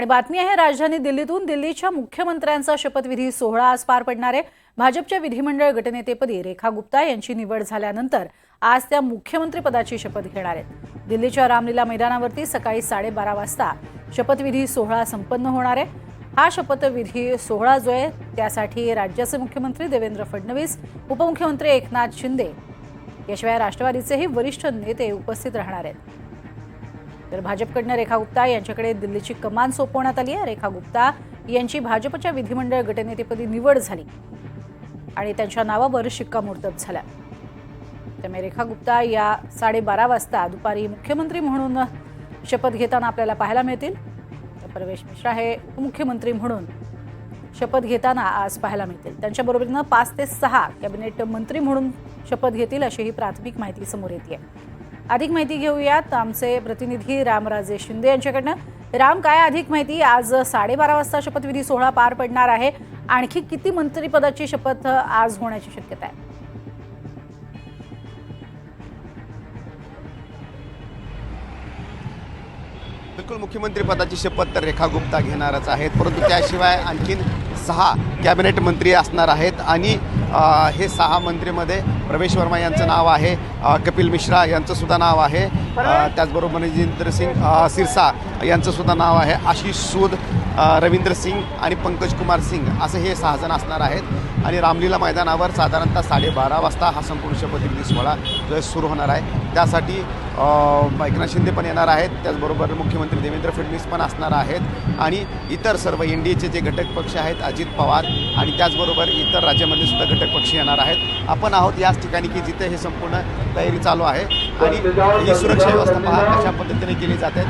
आणि बातमी आहे राजधानी दिल्लीतून दिल्लीच्या मुख्यमंत्र्यांचा शपथविधी सोहळा आज पार पडणार आहे। भाजपच्या विधिमंडळ गटनेतेपदी रेखा गुप्ता यांची निवड झाल्यानंतर आज त्या मुख्यमंत्री पदाची शपथ घेणार आहेत। दिल्लीच्या रामलीला मैदानावरती सकाळी 12:30 वाजता शपथविधी सोहळा संपन्न होणार आहे। हा शपथविधी सोहळा जो आहे त्यासाठी राज्याचे मुख्यमंत्री देवेंद्र फडणवीस, उपमुख्यमंत्री एकनाथ शिंदे याशिवाय राष्ट्रवादीचेही वरिष्ठ नेते उपस्थित राहणार आहेत। तर भाजपकडनं रेखा गुप्ता यांच्याकडे दिल्लीची कमान सोपवण्यात आली आहे। रेखा गुप्ता यांची भाजपच्या विधिमंडळ गटनेतेपदी निवड झाली आणि त्यांच्या नावावर शिक्कामोर्तब झाला। त्यामुळे रेखा गुप्ता या 12:30 वाजता दुपारी मुख्यमंत्री म्हणून शपथ घेताना आपल्याला पाहायला मिळतील। परवेश मिश्रा हे उपमुख्यमंत्री म्हणून शपथ घेताना आज पाहायला मिळतील। त्यांच्या बरोबरीने 5 ते 6 कॅबिनेट मंत्री म्हणून शपथ घेतील अशी ही प्राथमिक माहिती समोर येते। अधिक माहिती घेऊयात आमचे प्रतिनिधी रामराजे शिंदे यांच्याकडनं। राम, काय अधिक माहिती? आज 12:30 वाजता शपथविधी सोहळा पार पडणार आहे। आणखी किती मंत्रिपदाची शपथ आज होण्याची शक्यता आहे? बिलकुल, मुख्यमंत्री पदाची शपथ तर रेखा गुप्ता घेणारच आहेत, परंतु त्याशिवाय आणखीन 6 कॅबिनेट मंत्री असणार आहेत आणि हे 6 मंत्रीमध्ये प्रवेश वर्मा यांचं नाव आहे, कपिल मिश्रा यांचं सुद्धा नाव आहे, त्याचबरोबर जितेंद्र सिंग सिरसा यांचं सुद्धा नाव आहे, आशीष सूद, रविंद्र सिंग आणि पंकज कुमार सिंग असे हे 6 जण असणार आहेत। आणि रामलीला मैदानावर साधारणतः 12:30 वाजता हा संपूर्ण शपथविधी सोहळा जो आहे सुरू होणार आहे। त्यासाठी एकनाथ शिंदे पण येणार आहेत, त्याचबरोबर मुख्यमंत्री देवेंद्र फडणवीस पण असणार आहेत आणि इतर सर्व एनडीएचे जे घटक पक्ष आहेत, अजित पवार आणि त्याचबरोबर इतर राज्यामधले सुद्धा घटक पक्ष येणार आहेत। आपण आहोत याच ठिकाणी की जिथे हे संपूर्ण तयारी चालू आहे आणि ही सुरक्षा व्यवस्था पहा कशा पद्धतीने केली जाते।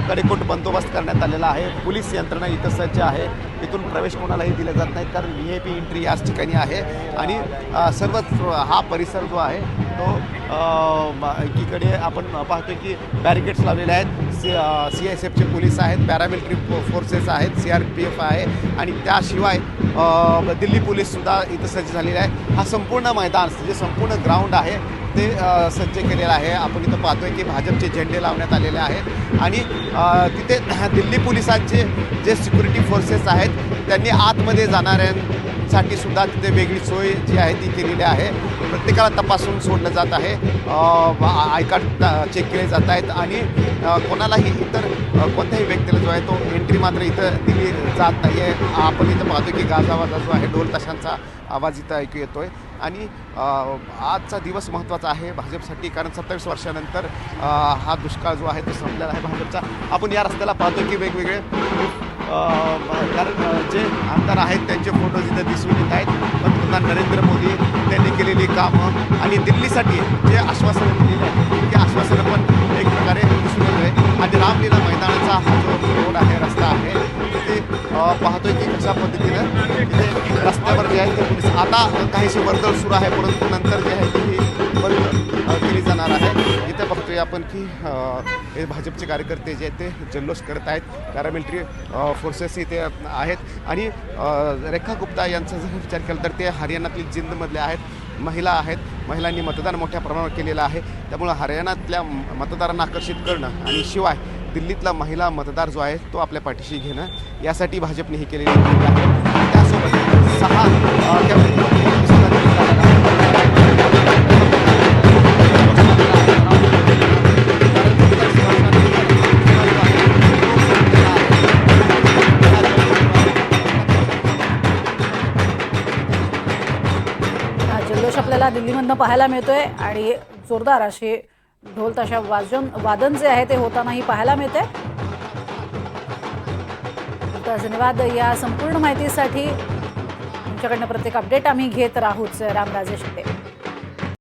कडेकोट बंदोबस्त करण्यात आलेला आहे, पोलीस यंत्रणा इथं सज्ज आहे, इथून प्रवेश कोणालाही दिला जात नाही कारण VIP एंट्री याच ठिकाणी आहे आणि सर्वच हा परिसर जो आहे तो एकीकडे आपण पाहतो की बॅरिकेड्स लावलेले आहेत, CISFचे पोलीस आहेत, पॅरामिलिटरी फोर्सेस आहेत, CRPF आहे आणि त्याशिवाय दिल्ली पोलीससुद्धा इथं सज्ज झालेले आहे। हा संपूर्ण मैदान जे संपूर्ण ग्राउंड आहे ते सज्ज केलेलं आहे। आपण इथं पाहतोय की भाजपचे झेंडे लावण्यात आलेले आहेत आणि तिथे दिल्ली पोलिसांचे जे सिक्युरिटी फोर्सेस आहेत त्यांनी आतमध्ये जाणाऱ्यांसाठी सुद्धा तिथे वेगळी सोय जी आहे ती केलेली आहे। प्रत्येकाला तपासून सोडलं जात आहे, आय कार्ड चेक केले जात आहेत आणि कोणालाही इतर कोणत्याही व्यक्तीला जो आहे तो एंट्री मात्र इथं दिली जात नाही आहे। आपण इथं पाहतो की गाजावाजा जो आहे ढोल ताशांचा आवाज इथं ऐकू येतो आहे आणि आजचा दिवस महत्त्वाचा आहे भाजपसाठी कारण 27 वर्षानंतर हा दुष्काळ जो आहे तो संपलेला आहे भाजपचा। आपण या रस्त्याला पाहतो की वेगवेगळे कारण जे आमदार आहेत त्यांचे फोटोज इथं दिसून येत आहेत। पंतप्रधान नरेंद्र मोदी त्यांनी केलेली कामं आणि दिल्लीसाठी जे आश्वासनं दिलेली आहेत ते आश्वासनं पण एक प्रकारे दिसून येत आहे आणि रामलीला मैदानाचा हा जो रोड आहे, रस्ता आहे ते पाहतोय की कशा पद्धतीनं तिथे रस्त्यावर जे आहे ते पोलीस आता काहीशी वर्दळ सुरू आहे, परंतु नंतर जे आहे ती बंद केली जाणार आहे। इथे बघतोय आपण की हे भाजपचे कार्यकर्ते जे आहेत ते जल्लोष करत आहेत, पॅरामिलिटरी फोर्सेस इथे आहेत आणि रेखा गुप्ता यांचा जर विचार केला तर ते हरियाणातील जिंदमधले आहेत, महिला आहेत, महिलांनी मतदान मोठ्या प्रमाणावर केलेलं आहे। त्यामुळं हरियाणातल्या मतदारांना आकर्षित करणं आणि शिवाय दिल्लीतला महिला मतदार जो आहे तो आपल्या पाठीशी घेणं यासाठी भाजपने ही केलेली आहे। त्यासोबत 6 जल्लोष आपल्याला दिल्लीमधनं पाहायला मिळतोय आणि जोरदार असे ढोल ताशा वादन जे आहे ते होतानाही पाहायला मिळते। धन्यवाद या संपूर्ण माहितीसाठी। तुमच्याकडनं प्रत्येक अपडेट आम्ही घेत राहूच। रामराजे शिंदे।